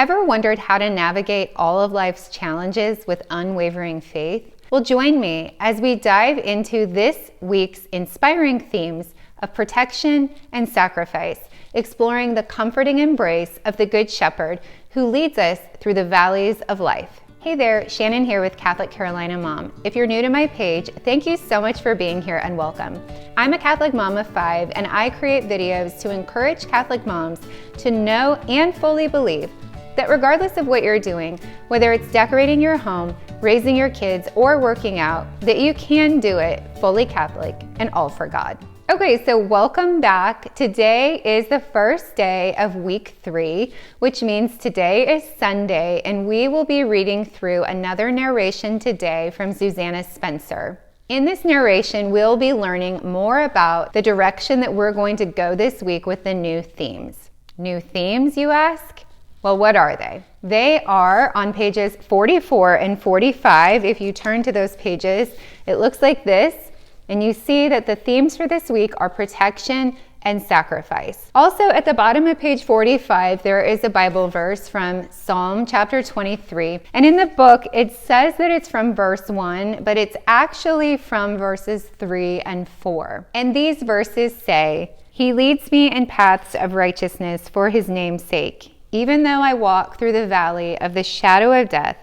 Ever wondered how to navigate all of life's challenges with unwavering faith? Well, join me as we dive into this week's inspiring themes of protection and sacrifice, exploring the comforting embrace of the Good Shepherd who leads us through the valleys of life. Hey there, Shannon here with Catholic Carolina Mom. If you're new to my page, thank you so much for being here and welcome. I'm a Catholic mom of 5, and I create videos to encourage Catholic moms to know and fully believe that regardless of what you're doing, whether it's decorating your home, raising your kids, or working out, that you can do it fully Catholic and all for God. Okay, so welcome back. Today is the first day of week 3, which means today is Sunday, and we will be reading through another narration today from Susanna Spencer. In this narration, we'll be learning more about the direction that we're going to go this week with the new themes. New themes, you ask? Well, what are they? They are on pages 44 and 45. If you turn to those pages, it looks like this. And you see that the themes for this week are protection and sacrifice. Also, at the bottom of page 45, there is a Bible verse from Psalm chapter 23. And in the book, it says that it's from verse 1, but it's actually from verses 3 and 4. And these verses say, "He leads me in paths of righteousness for his name's sake. Even though I walk through the valley of the shadow of death,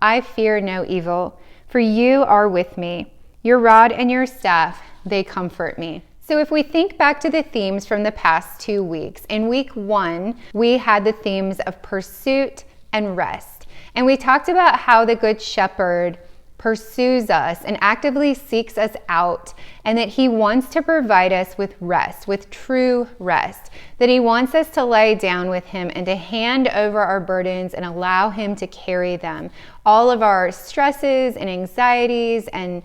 I fear no evil, for you are with me. Your rod and your staff, they comfort me." So if we think back to the themes from the past 2 weeks, in week 1, we had the themes of pursuit and rest. And we talked about how the Good Shepherd pursues us and actively seeks us out, and that he wants to provide us with rest, with true rest, that he wants us to lay down with him and to hand over our burdens and allow him to carry them. All of our stresses and anxieties and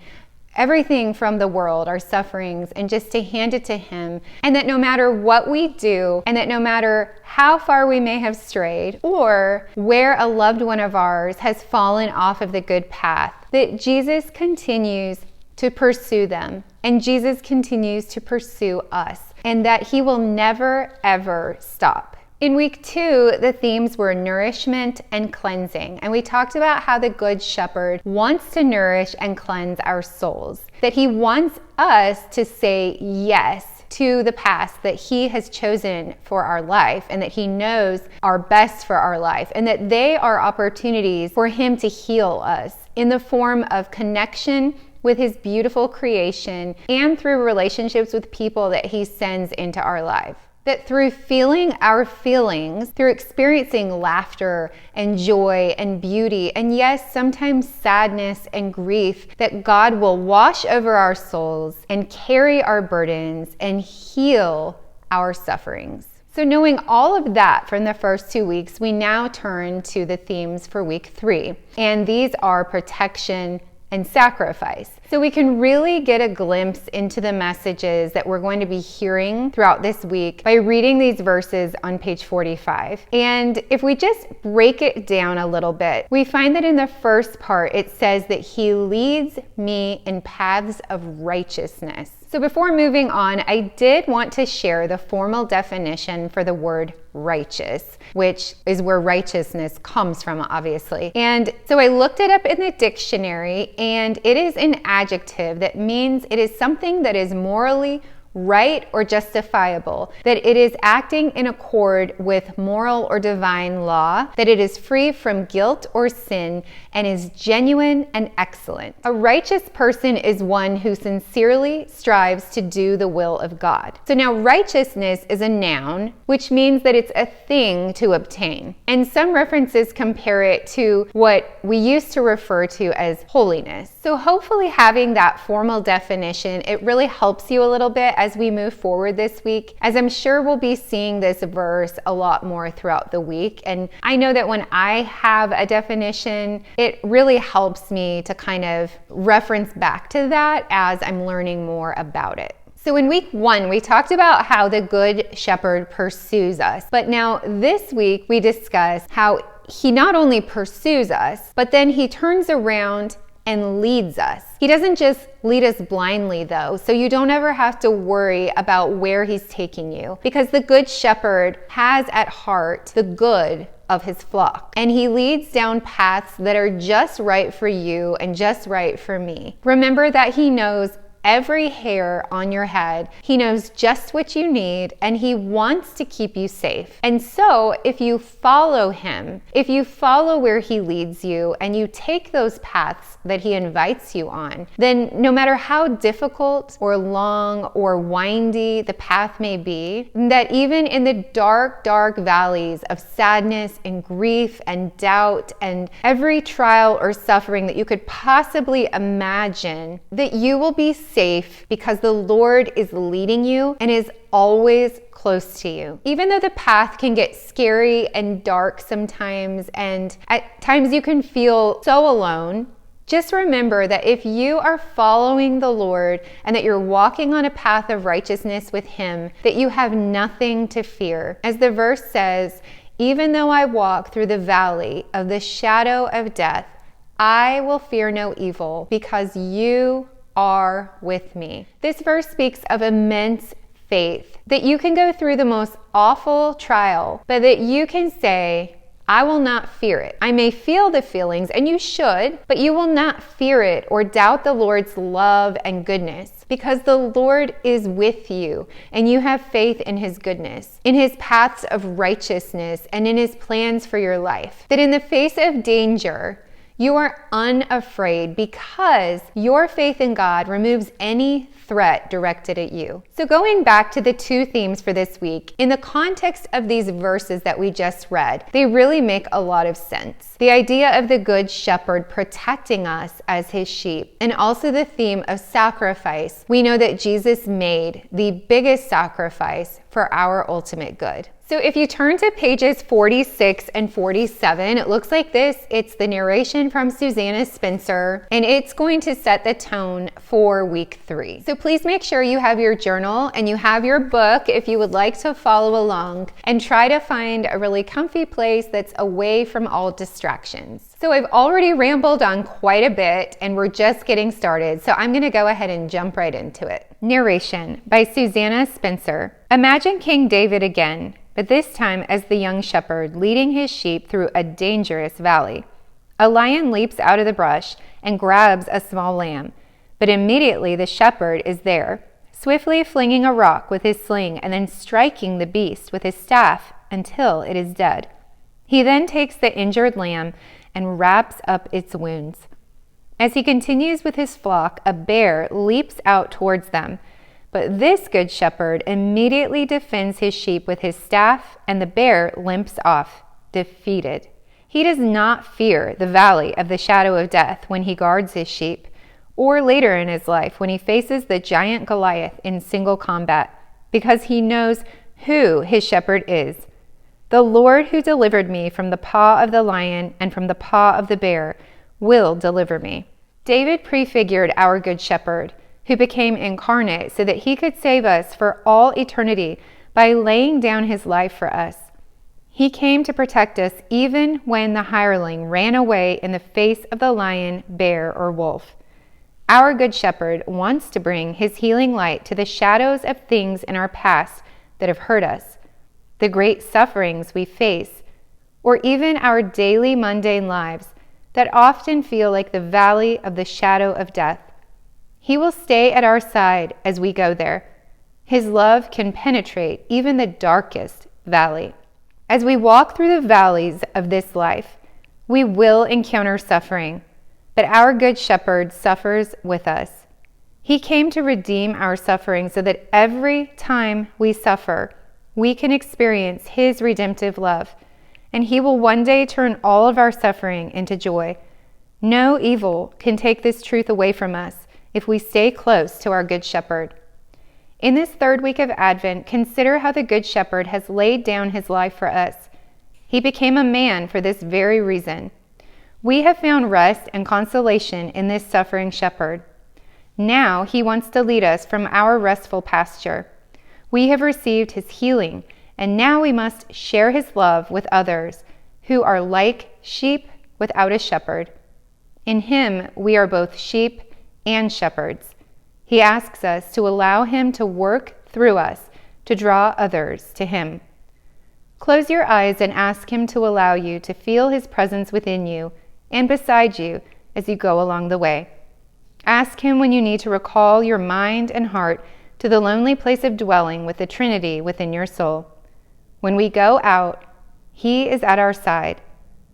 everything from the world, our sufferings, and just to hand it to him. And that no matter what we do, and that no matter how far we may have strayed, or where a loved one of ours has fallen off of the good path, that Jesus continues to pursue them, and Jesus continues to pursue us, and that he will never, ever stop. In week 2, the themes were nourishment and cleansing, and we talked about how the Good Shepherd wants to nourish and cleanse our souls, that he wants us to say yes to the path that he has chosen for our life, and that he knows are best for our life, and that they are opportunities for him to heal us in the form of connection with his beautiful creation and through relationships with people that he sends into our life. That through feeling our feelings, through experiencing laughter and joy and beauty, and yes, sometimes sadness and grief, that God will wash over our souls and carry our burdens and heal our sufferings. So knowing all of that from the first 2 weeks, we now turn to the themes for week 3. And these are protection and sacrifice. So we can really get a glimpse into the messages that we're going to be hearing throughout this week by reading these verses on page 45. And if we just break it down a little bit, we find that in the first part, it says that he leads me in paths of righteousness. So before moving on, I did want to share the formal definition for the word righteous, which is where righteousness comes from, obviously. And so I looked it up in the dictionary, and it is an adjective that means it is something that is morally right or justifiable, that it is acting in accord with moral or divine law, that it is free from guilt or sin, and is genuine and excellent. A righteous person is one who sincerely strives to do the will of God. So now righteousness is a noun, which means that it's a thing to obtain. And some references compare it to what we used to refer to as holiness. So hopefully having that formal definition, it really helps you a little bit as we move forward this week, as I'm sure we'll be seeing this verse a lot more throughout the week. And I know that when I have a definition, it really helps me to kind of reference back to that as I'm learning more about it. So in week 1, we talked about how the Good Shepherd pursues us. But now this week, we discuss how he not only pursues us, but then he turns around and leads us. He doesn't just lead us blindly though, so you don't ever have to worry about where he's taking you, because the Good Shepherd has at heart the good of his flock, and he leads down paths that are just right for you and just right for me. Remember that he knows every hair on your head. He knows just what you need, and he wants to keep you safe. And so if you follow him, if you follow where he leads you, and you take those paths that he invites you on, then no matter how difficult or long or windy the path may be, that even in the dark, dark valleys of sadness and grief and doubt and every trial or suffering that you could possibly imagine, that you will be safe because the Lord is leading you and is always close to you. Even though the path can get scary and dark sometimes, and at times you can feel so alone, just remember that if you are following the Lord and that you're walking on a path of righteousness with him, that you have nothing to fear. As the verse says, even though I walk through the valley of the shadow of death, I will fear no evil because you are with me. This verse speaks of immense faith, that you can go through the most awful trial, but that you can say, I will not fear it. I may feel the feelings, and you should, but you will not fear it or doubt the Lord's love and goodness, because the Lord is with you, and you have faith in his goodness, in his paths of righteousness, and in his plans for your life. That in the face of danger, you are unafraid because your faith in God removes any threat directed at you. So going back to the two themes for this week, in the context of these verses that we just read, they really make a lot of sense. The idea of the Good Shepherd protecting us as his sheep, and also the theme of sacrifice. We know that Jesus made the biggest sacrifice for our ultimate good. So if you turn to pages 46 and 47, it looks like this. It's the narration from Susanna Spencer, and it's going to set the tone for week 3. So please make sure you have your journal and you have your book if you would like to follow along, and try to find a really comfy place that's away from all distractions. So I've already rambled on quite a bit, and we're just getting started. So I'm going to go ahead and jump right into it. Narration by Susanna Spencer. Imagine King David again, but this time as the young shepherd leading his sheep through a dangerous valley. A lion leaps out of the brush and grabs a small lamb, but immediately the shepherd is there, swiftly flinging a rock with his sling and then striking the beast with his staff until it is dead. He then takes the injured lamb and wraps up its wounds. As he continues with his flock, a bear leaps out towards them, but this good shepherd immediately defends his sheep with his staff, and the bear limps off, defeated. He does not fear the valley of the shadow of death when he guards his sheep, or later in his life when he faces the giant Goliath in single combat, because he knows who his shepherd is. The Lord who delivered me from the paw of the lion and from the paw of the bear will deliver me. David prefigured our good shepherd, who became incarnate so that he could save us for all eternity by laying down his life for us. He came to protect us even when the hireling ran away in the face of the lion, bear, or wolf. Our good shepherd wants to bring his healing light to the shadows of things in our past that have hurt us, the great sufferings we face, or even our daily mundane lives that often feel like the valley of the shadow of death. He will stay at our side as we go there. His love can penetrate even the darkest valley. As we walk through the valleys of this life, we will encounter suffering, but our good shepherd suffers with us. He came to redeem our suffering so that every time we suffer, we can experience his redemptive love, and he will one day turn all of our suffering into joy. No evil can take this truth away from us if we stay close to our Good Shepherd. In this third week of Advent, consider how the Good Shepherd has laid down his life for us. He became a man for this very reason. We have found rest and consolation in this suffering shepherd. Now he wants to lead us from our restful pasture. We have received his healing, and now we must share his love with others who are like sheep without a shepherd. In him, we are both sheep and shepherds. He asks us to allow him to work through us to draw others to him. Close your eyes and ask Him to allow you to feel His presence within you and beside you as you go along the way. Ask Him when you need to recall your mind and heart to the lonely place of dwelling with the Trinity within your soul. When we go out, He is at our side.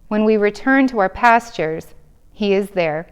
When we return to our pastures, He is there.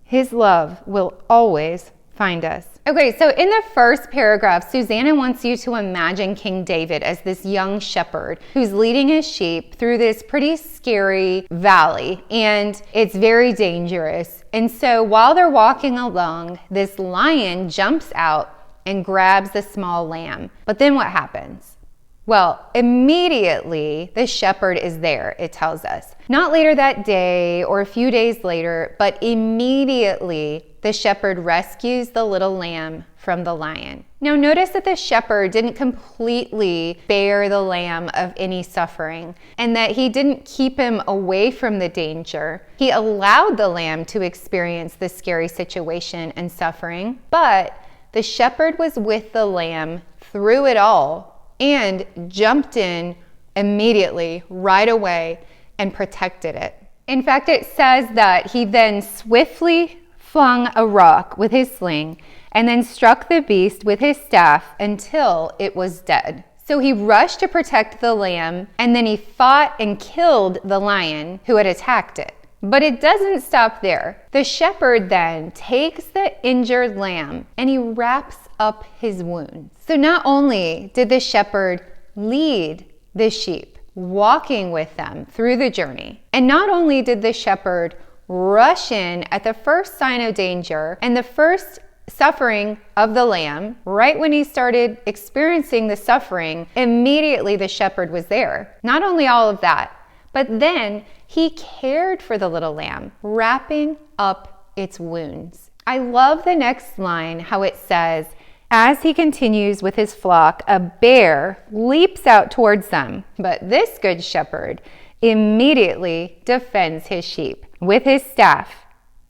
His love will always find us. Okay, so in the first paragraph, Susanna wants you to imagine King David as this young shepherd who's leading his sheep through this pretty scary valley, and it's very dangerous. And so while they're walking along, this lion jumps out and grabs the small lamb. But then what happens? Well, immediately the shepherd is there, it tells us. Not later that day or a few days later, but immediately the shepherd rescues the little lamb from the lion. Now notice that the shepherd didn't completely spare the lamb of any suffering, and that he didn't keep him away from the danger. He allowed the lamb to experience the scary situation and suffering, but the shepherd was with the lamb through it all and jumped in immediately, right away, and protected it. In fact, it says that he then swiftly flung a rock with his sling and then struck the beast with his staff until it was dead. So he rushed to protect the lamb, and then he fought and killed the lion who had attacked it. But it doesn't stop there. The shepherd then takes the injured lamb and he wraps up his wounds. So not only did the shepherd lead the sheep, walking with them through the journey, and not only did the shepherd rush in at the first sign of danger and the first suffering of the lamb, right when he started experiencing the suffering, immediately the shepherd was there. Not only all of that, but then he cared for the little lamb, wrapping up its wounds. I love the next line, how it says, as he continues with his flock, a bear leaps out towards them, but this good shepherd immediately defends his sheep with his staff,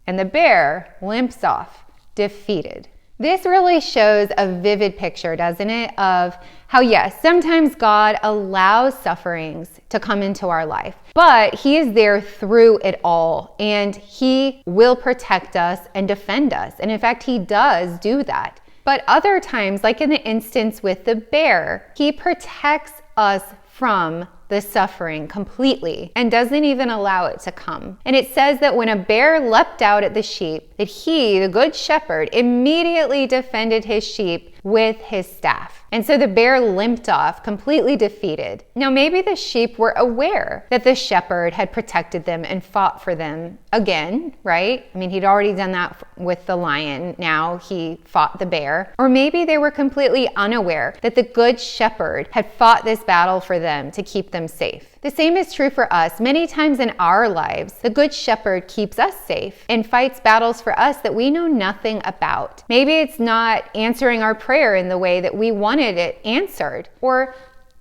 and the bear limps off, defeated. This really shows a vivid picture, doesn't it, of how, yes, sometimes God allows sufferings to come into our life, but He is there through it all, and He will protect us and defend us. And in fact, He does do that. But other times, like in the instance with the bear, He protects us from the suffering completely and doesn't even allow it to come. And it says that when a bear leapt out at the sheep, that He, the good shepherd, immediately defended his sheep with his staff. And so the bear limped off, completely defeated. Now maybe the sheep were aware that the shepherd had protected them and fought for them again, right? I mean, he'd already done that with the lion. Now he fought the bear. Or maybe they were completely unaware that the good shepherd had fought this battle for them to keep them safe. The same is true for us. Many times in our lives, the good shepherd keeps us safe and fights battles for us that we know nothing about. Maybe it's not answering our prayer in the way that we wanted it answered, or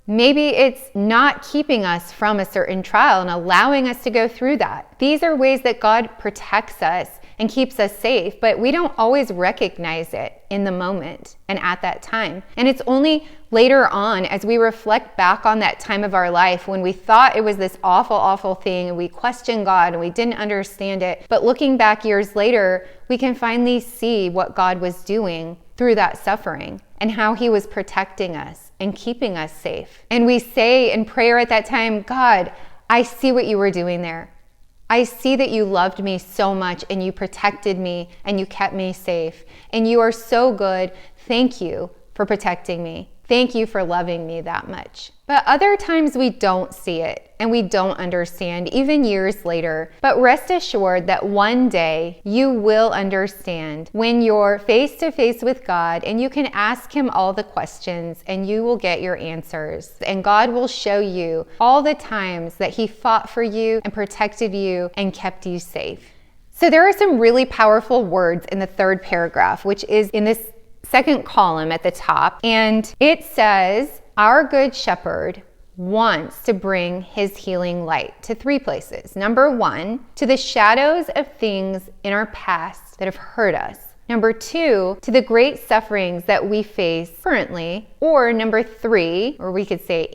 maybe it's not keeping us from a certain trial and allowing us to go through that. These are ways that God protects us and keeps us safe, but we don't always recognize it in the moment and at that time. And it's only later on, as we reflect back on that time of our life when we thought it was this awful, awful thing and we questioned God and we didn't understand it, but looking back years later, we can finally see what God was doing through that suffering and how He was protecting us and keeping us safe. And we say in prayer at that time, God, I see what you were doing there. I see that you loved me so much and you protected me and you kept me safe. And you are so good. Thank you for protecting me. Thank you for loving me that much. But other times we don't see it and we don't understand, even years later. But rest assured that one day you will understand when you're face to face with God and you can ask Him all the questions and you will get your answers. And God will show you all the times that He fought for you and protected you and kept you safe. So there are some really powerful words in the third paragraph, which is in this second column at the top, and it says, our good shepherd wants to bring His healing light to three places. Number one, to the shadows of things in our past that have hurt us. Number 2, to the great sufferings that we face currently. Or number 3, or we could say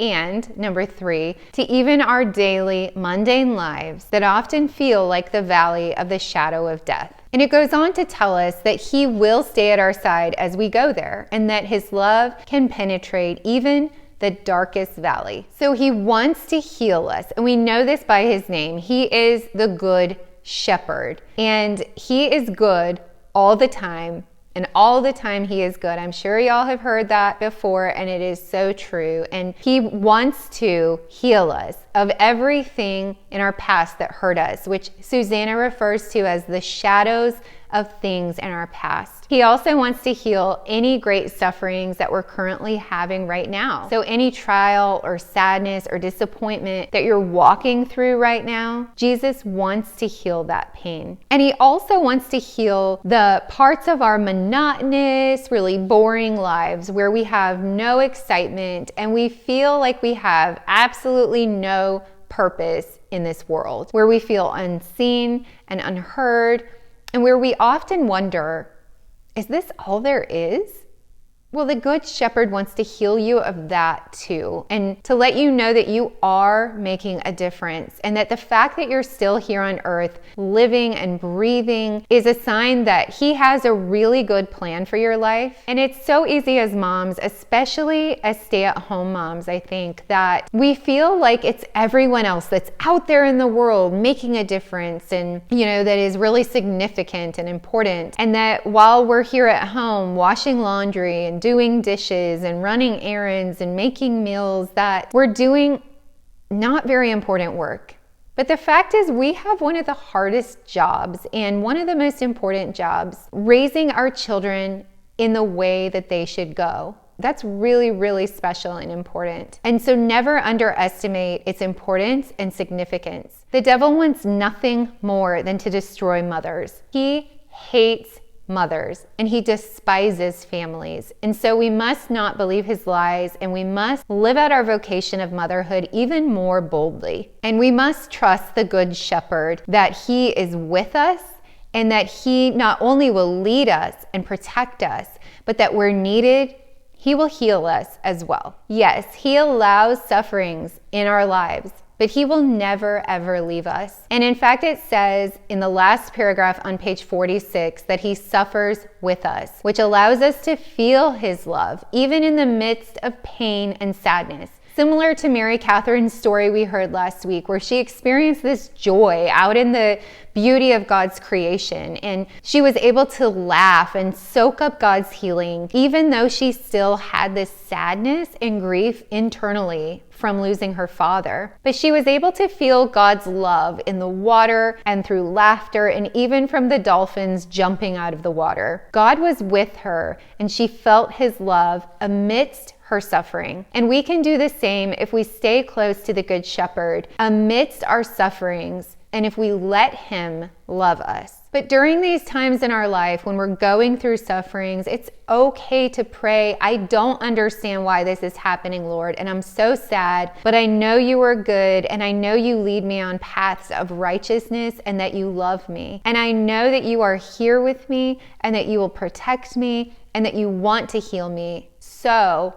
number 3, to even our daily mundane lives that often feel like the valley of the shadow of death. And it goes on to tell us that He will stay at our side as we go there, and that His love can penetrate even the darkest valley. So He wants to heal us, and we know this by His name. He is the Good Shepherd, and He is good all the time. And all the time He is good. I'm sure y'all have heard that before, and it is so true. And He wants to heal us of everything in our past that hurt us, which Susanna refers to as the shadows of things in our past. He also wants to heal any great sufferings that we're currently having right now. So any trial or sadness or disappointment that you're walking through right now, Jesus wants to heal that pain. And He also wants to heal the parts of our monotonous, really boring lives where we have no excitement and we feel like we have absolutely no purpose in this world, where we feel unseen and unheard, and where we often wonder, is this all there is? Well, the Good Shepherd wants to heal you of that too, and to let you know that you are making a difference, and that the fact that you're still here on earth, living and breathing, is a sign that He has a really good plan for your life. And it's so easy as moms, especially as stay-at-home moms, I think, that we feel like it's everyone else that's out there in the world making a difference, and that is really significant and important, and that while we're here at home washing laundry and doing dishes and running errands and making meals, that we're doing not very important work. But the fact is, we have one of the hardest jobs and one of the most important jobs, raising our children in the way that they should go. That's really, really special and important. And so never underestimate its importance and significance. The devil wants nothing more than to destroy mothers. He hates mothers, and he despises families. And so we must not believe his lies, and we must live out our vocation of motherhood even more boldly. And we must trust the Good Shepherd, that he is with us, and that he not only will lead us and protect us, but that where needed, he will heal us as well. Yes, he allows sufferings in our lives, but he will never, ever leave us. And in fact, it says in the last paragraph on page 46 that he suffers with us, which allows us to feel his love, even in the midst of pain and sadness. Similar to Mary Catherine's story we heard last week, where she experienced this joy out in the beauty of God's creation, and she was able to laugh and soak up God's healing, even though she still had this sadness and grief internally from losing her father. But she was able to feel God's love in the water and through laughter, and even from the dolphins jumping out of the water. God was with her, and she felt his love amidst her suffering. And we can do the same if we stay close to the Good Shepherd amidst our sufferings, and if we let him love us. But during these times in our life when we're going through sufferings, it's okay to pray, I don't understand why this is happening, Lord, and I'm so sad, but I know you are good, and I know you lead me on paths of righteousness, and that you love me. And I know that you are here with me, and that you will protect me, and that you want to heal me. So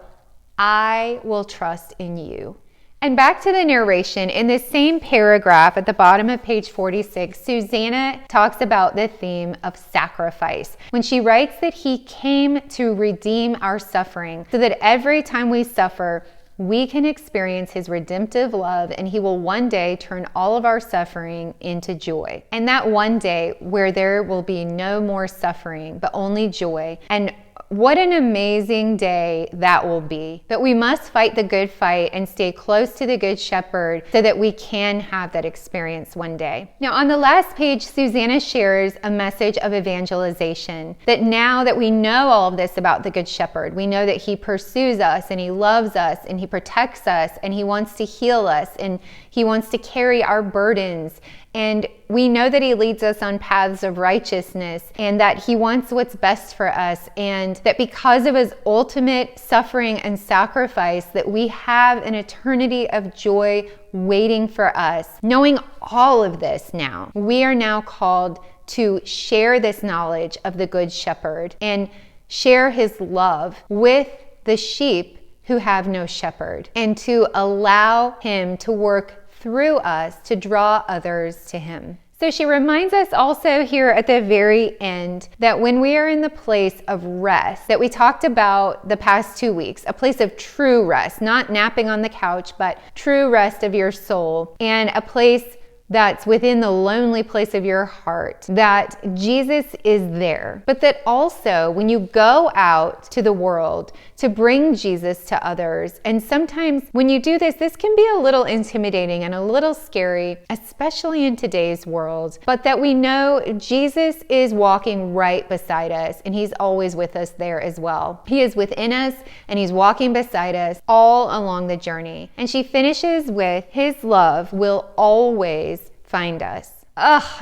I will trust in you. And back to the narration, in this same paragraph at the bottom of page 46, Susanna talks about the theme of sacrifice when she writes that he came to redeem our suffering, so that every time we suffer, we can experience his redemptive love, and he will one day turn all of our suffering into joy. And that one day where there will be no more suffering, but only joy. And what an amazing day that will be. But we must fight the good fight and stay close to the Good Shepherd so that we can have that experience one day. Now, on the last page, Susanna shares a message of evangelization, that now that we know all of this about the Good Shepherd, we know that he pursues us, and he loves us, and he protects us, and he wants to heal us, and he wants to carry our burdens. And we know that he leads us on paths of righteousness, and that he wants what's best for us. And that because of his ultimate suffering and sacrifice, that we have an eternity of joy waiting for us. Knowing all of this now, we are now called to share this knowledge of the Good Shepherd and share his love with the sheep who have no shepherd, and to allow him to work through us to draw others to him. So she reminds us also here at the very end that when we are in the place of rest that we talked about the past 2 weeks, a place of true rest, not napping on the couch, but true rest of your soul, and a place that's within the lonely place of your heart, that Jesus is there. But that also when you go out to the world to bring Jesus to others, and sometimes when you do this, this can be a little intimidating and a little scary, especially in today's world, but that we know Jesus is walking right beside us and he's always with us there as well. He is within us and he's walking beside us all along the journey. And she finishes with, his love will always find us.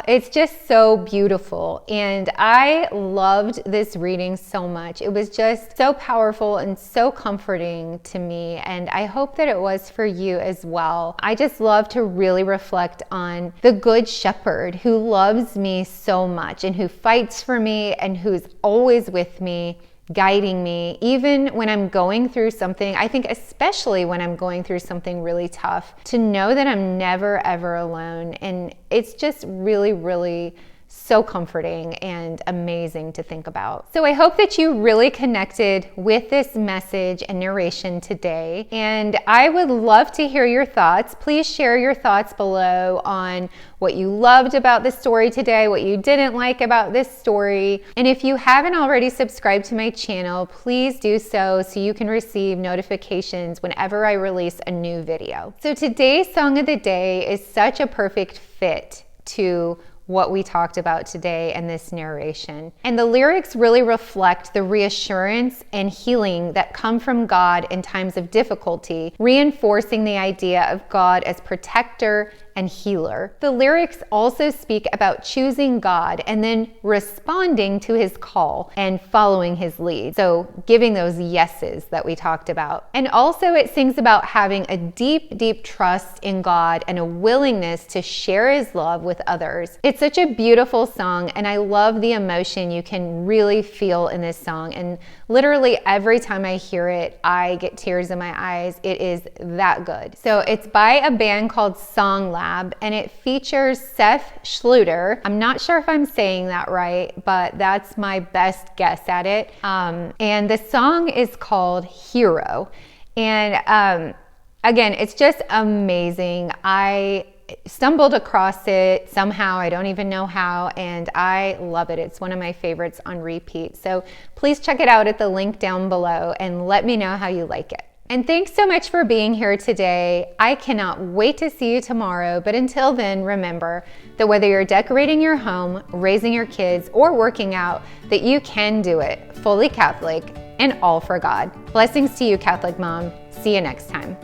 It's just so beautiful. And I loved this reading so much. It was just so powerful and so comforting to me. And I hope that it was for you as well. I just love to really reflect on the Good Shepherd who loves me so much and who fights for me and who's always with me, guiding me, even when I'm going through something. I think especially when I'm going through something really tough, to know that I'm never ever alone. And it's just really, really so comforting and amazing to think about. So I hope that you really connected with this message and narration today. And I would love to hear your thoughts. Please share your thoughts below on what you loved about the story today, what you didn't like about this story. And if you haven't already subscribed to my channel, please do so you can receive notifications whenever I release a new video. So today's song of the day is such a perfect fit to what we talked about today in this narration. And the lyrics really reflect the reassurance and healing that come from God in times of difficulty, reinforcing the idea of God as protector and healer. The lyrics also speak about choosing God and then responding to his call and following his lead. So giving those yeses that we talked about. And also it sings about having a deep, deep trust in God and a willingness to share his love with others. It's such a beautiful song, and I love the emotion you can really feel in this song. And literally every time I hear it, I get tears in my eyes. It is that good. So it's by a band called SongLab, and it features Seph, Schlueter. I'm not sure if I'm saying that right, but that's my best guess at it. And the song is called Hero. And again, it's just amazing. I stumbled across it somehow, I don't even know how, and I love it. It's one of my favorites on repeat. So please check it out at the link down below and let me know how you like it. And thanks so much for being here today. I cannot wait to see you tomorrow, but until then, remember that whether you're decorating your home, raising your kids, or working out, that you can do it fully Catholic and all for God. Blessings to you, Catholic Mom. See you next time.